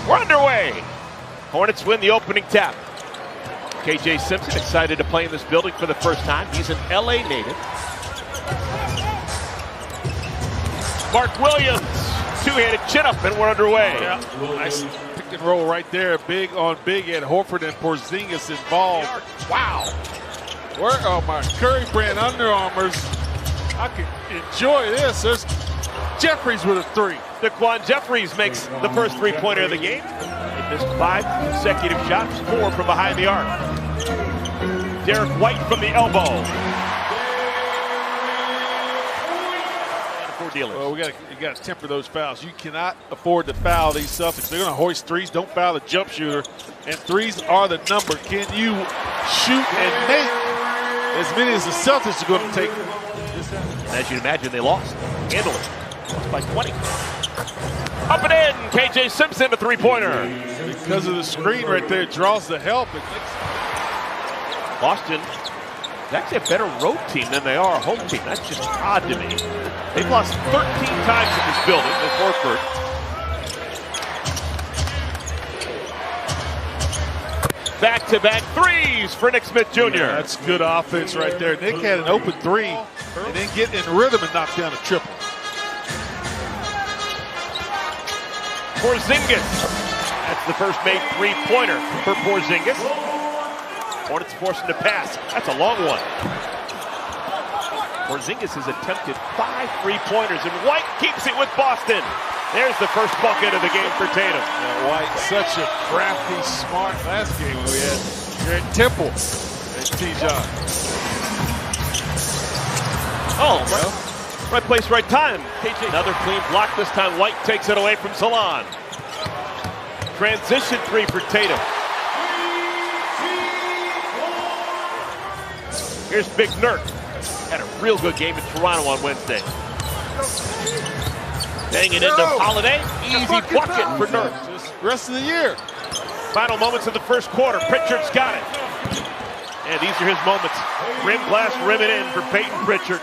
We're underway. Hornets win the opening tap. KJ Simpson excited to play in this building for the first time. He's an LA native. Mark Williams, two-handed chin-up, and we're underway. Yeah, nice pick and roll right there. Big on big, and Horford and Porzingis involved. Wow. Where are my Curry brand Under Armours? I can enjoy this. There's Jeffries with a three. Daquan Jeffries makes the first three-pointer of the game. He missed 5 consecutive shots, 4 from behind the arc. Derek White from the elbow. Well, you got to temper those fouls. You cannot afford to foul these Celtics. They're going to hoist threes. Don't foul the jump shooter. And threes are the number. Can you shoot and make as many as the Celtics are going to take? As you'd imagine, they lost. Handily. Lost by 20. Up and in. KJ Simpson, a three-pointer. Because of the screen right there, it draws the help. Boston is actually a better road team than they are a home team. That's just odd to me. They've lost 13 times in this building with Horford. Back-to-back threes for Nick Smith Jr. Yeah, that's good offense right there. Nick had an open three and then get in rhythm and knock down a triple. Porzingis. That's the first made three-pointer for Porzingis. Hornets force him to pass. That's a long one. Porzingis has attempted 5 three-pointers, and White keeps it with Boston. There's the first bucket of the game for Tatum. Yeah, White, such a crafty, smart last game we had here at Temple at T-John. Oh, right place, right time. KJ. Another clean block. This time White takes it away from Salon. Transition three for Tatum. Here's Big Nurk. Had a real good game in Toronto on Wednesday. Banging into Holiday. Easy bucket for Nurk. Just rest of the year. Final moments of the first quarter. Pritchard's got it. And these are his moments. Rim blast, rim it in for Peyton Pritchard.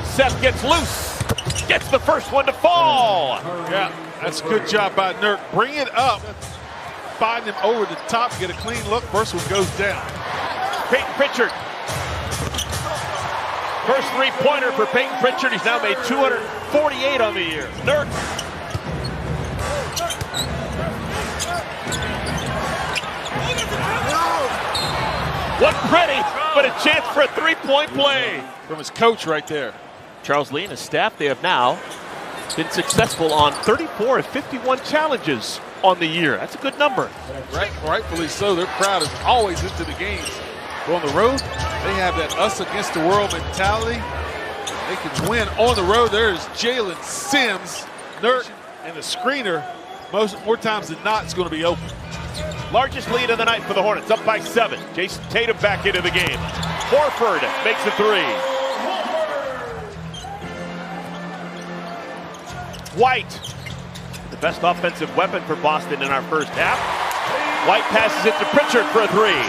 Seth gets loose. Gets the first one to fall. Yeah, that's a good job by Nurk. Bring it up. Find him over the top, get a clean look. First one goes down. Peyton Pritchard. First three-pointer for Peyton Pritchard. He's now made 248 on the year. Nurk. What pretty, but a chance for a three-point play. From his coach right there. Charles Lee and his staff, they have now been successful on 34 of 51 challenges on the year. That's a good number. Rightfully so. They're proud as always into the games. But on the road, they have that us against the world mentality. They can win on the road. There's Jalen Sims, Nurk, and the screener. More times than not, it's going to be open. Largest lead of the night for the Hornets, up by 7. Jason Tatum back into the game. Horford makes the three. White, the best offensive weapon for Boston in our first half. White passes it to Pritchard for a three.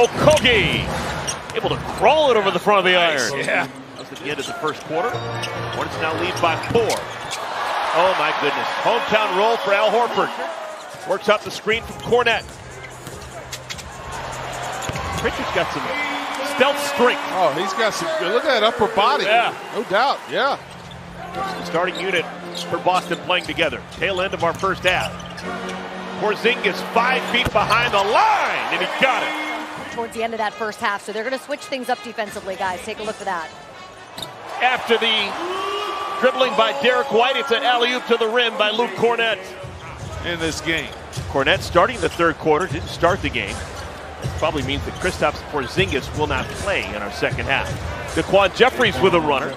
Okogie, able to crawl it over the front of the iron. Yeah, that was at the end of the first quarter. Hornets now lead by 4. Oh my goodness, hometown roll for Al Horford. Works out the screen from Cornette. Pritchard's got some stealth strength. Oh, he's got some good. Look at that upper body. Yeah. No doubt, yeah. The starting unit for Boston playing together. Tail end of our first half. Porzingis 5 feet behind the line, and he got it. Towards the end of that first half, so they're going to switch things up defensively, guys. Take a look for that. After the dribbling by Derek White, it's an alley-oop to the rim by Luke Cornette. In this game. Cornette starting the third quarter, didn't start the game. This probably means that Kristaps Porzingis will not play in our second half. Daquan Jeffries with a runner.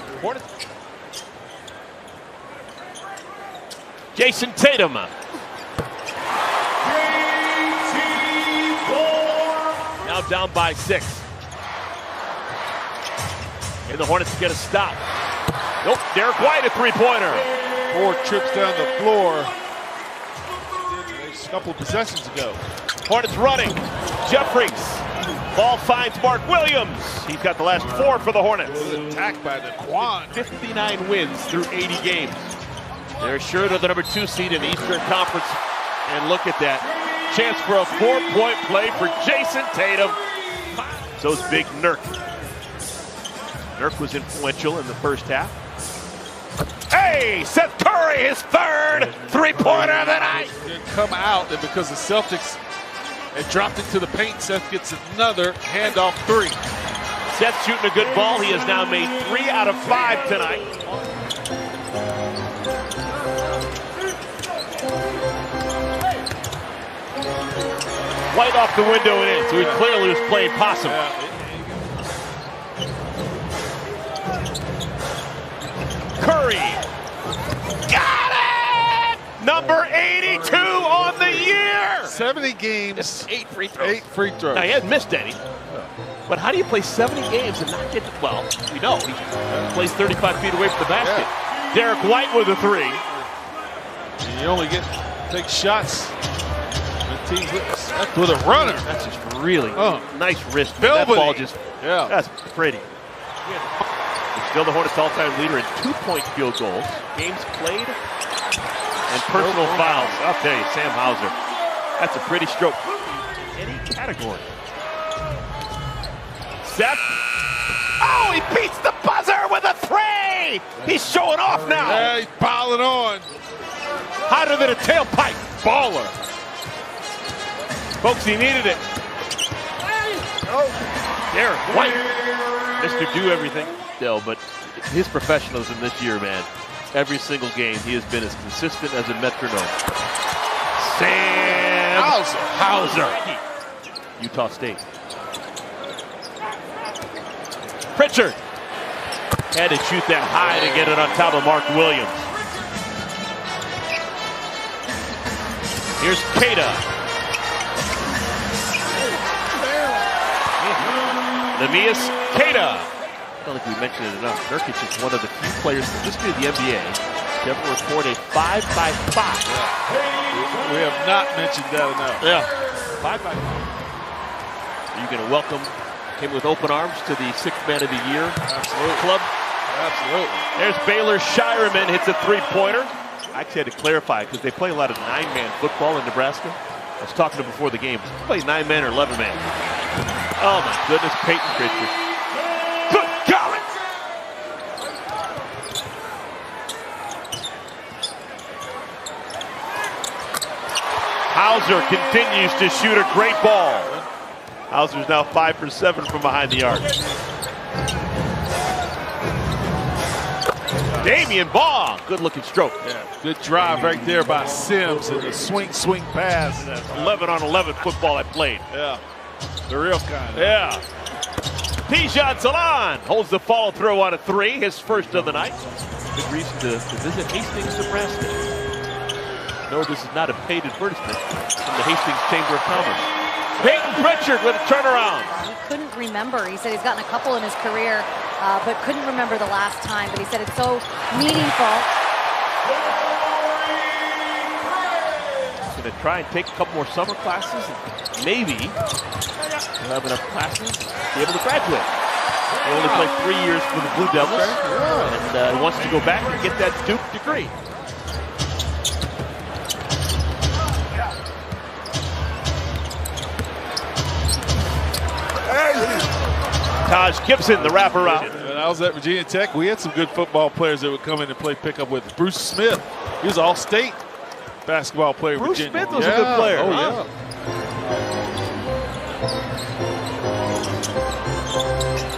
Jason Tatum. Now down by 6. And the Hornets get a stop. Nope, Derek White a three-pointer. 4 trips down the floor. A couple of possessions ago. Hornets running. Jeffries Ball finds Mark Williams. He's got the last 4 for the Hornets. Attacked by the Quan. 59 wins through 80 games. They're sure to the number 2 seed in the Eastern Conference. And look at that. Chance for a 4-point play for Jason Tatum. So's Big Nurk. Nurk was influential in the first half. Hey, Seth Curry, his 3rd 3-pointer of the night. Come out, and because the Celtics had dropped into the paint, Seth gets another handoff 3. Seth shooting a good ball. He has now made 3 out of 5 tonight. White off the window and in, so he clearly was playing possum. Curry. Got it! Number 82 on the year! 70 games. That's 8 free throws. 8 free throws. Now, he hasn't missed any. But how do you play 70 games and not get to, well, we know. He plays 35 feet away from the basket. Yeah. Derek White with a 3. And you only take shots teams with a runner. That's just really nice wrist. That ball just, that's pretty. Still the Hornets all-time leader in 2-point field goals, games played, and personal fouls. I'll tell you, Sam Hauser, that's a pretty stroke. Any category. Seth. Oh, he beats the buzzer with a 3! He's showing off now. Yeah, he's piling on. Hotter than a tailpipe. Baller. Folks, he needed it. Derek White. Mr. Do Everything still, but his professionalism this year, man, every single game he has been as consistent as a metronome. Sam Hauser. Utah State. Pritchard had to shoot that high to get it on top of Mark Williams. Here's Keita. Neemias Queta. I don't think we mentioned it enough. Nurkic is one of the few players in the history of the NBA to ever record a 5x5. We have not mentioned that enough. Yeah. 5x5. Are you going to welcome him with open arms to the 6th Man of the Year club? Absolutely. There's Baylor Shireman, hits a 3-pointer. I actually had to clarify because they play a lot of 9-man football in Nebraska. I was talking to him before the game. Play 9-man or 11-man. Oh my goodness, Peyton Pritchard. Good golly! Hauser continues to shoot a great ball. Hauser's now 5 for 7 from behind the arc. Damian Baugh, good looking stroke. Yeah, good drive right there by Sims and the swing pass. 11 on 11 football I played. Yeah, the real kind. Yeah. Tijan Salan holds the follow through on a 3, his first of the night. Good reason to visit Hastings, Nebraska. No, this is not a paid advertisement from the Hastings Chamber of Commerce. Peyton Pritchard with a turnaround. He couldn't remember. He said he's gotten a couple in his career, but couldn't remember the last time. But he said it's so meaningful. He's going to try and take a couple more summer classes. And maybe he'll have enough classes to be able to graduate. He only played 3 years for the Blue Devils, and he wants to go back and get that Duke degree. Taj Gibson, the wraparound. When I was at Virginia Tech, we had some good football players that would come in and play pickup with. Bruce Smith, he was all-state basketball player. Bruce Virginia. Smith was a good player. Oh, yeah.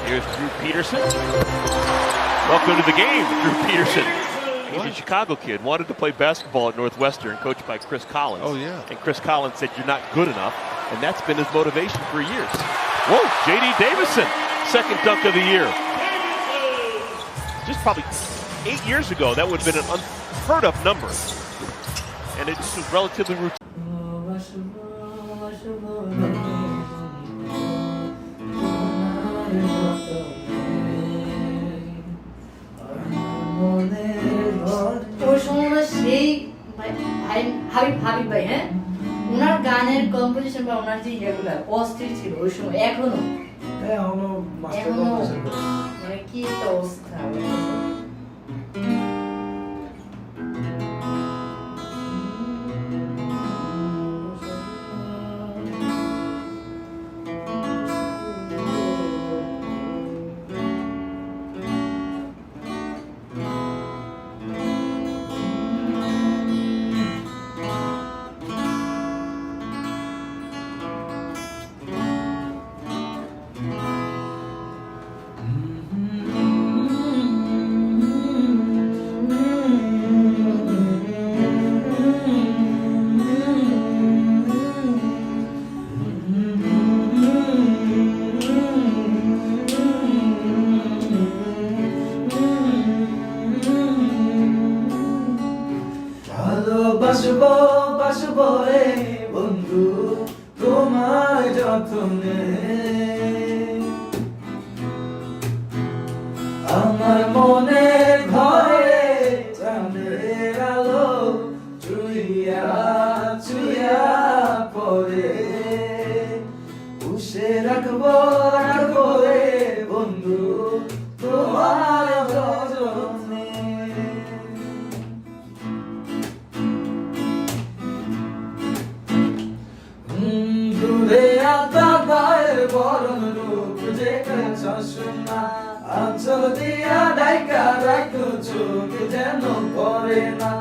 Here's Drew Peterson. Welcome to the game, Drew Peterson. He's a Chicago kid, wanted to play basketball at Northwestern, coached by Chris Collins. Oh, yeah. And Chris Collins said, "You're not good enough," and that's been his motivation for years. Whoa, J.D. Davison, second dunk of the year. Just probably 8 years ago, that would have been an unheard of number. And it just was relatively routine. ওই সময় সেই Habib ভাই হ্যাঁ ওনার গান গানের composition বা ওনার যে ইয়েগুলো অস্থির ছিল ওই সময় এখনো এখনো মাস্টার এখনো কম্পোজিশন করে মানে কি একটা অবস্থা ভালোবাসবো বাসবো রে বন্ধু তোমায় যতনে আমার মনের ঘরে চাঁদের আলো চুইয়া চুইয়া পড়ে পুষে রাখবো রাখবো রে বন্ধু তোমায় যতনে দূরে আতার বরণ রূপ দেখে শোনা আঞ্চল দিয়া ডাইকা রাখো চোখ যেন পড়ে না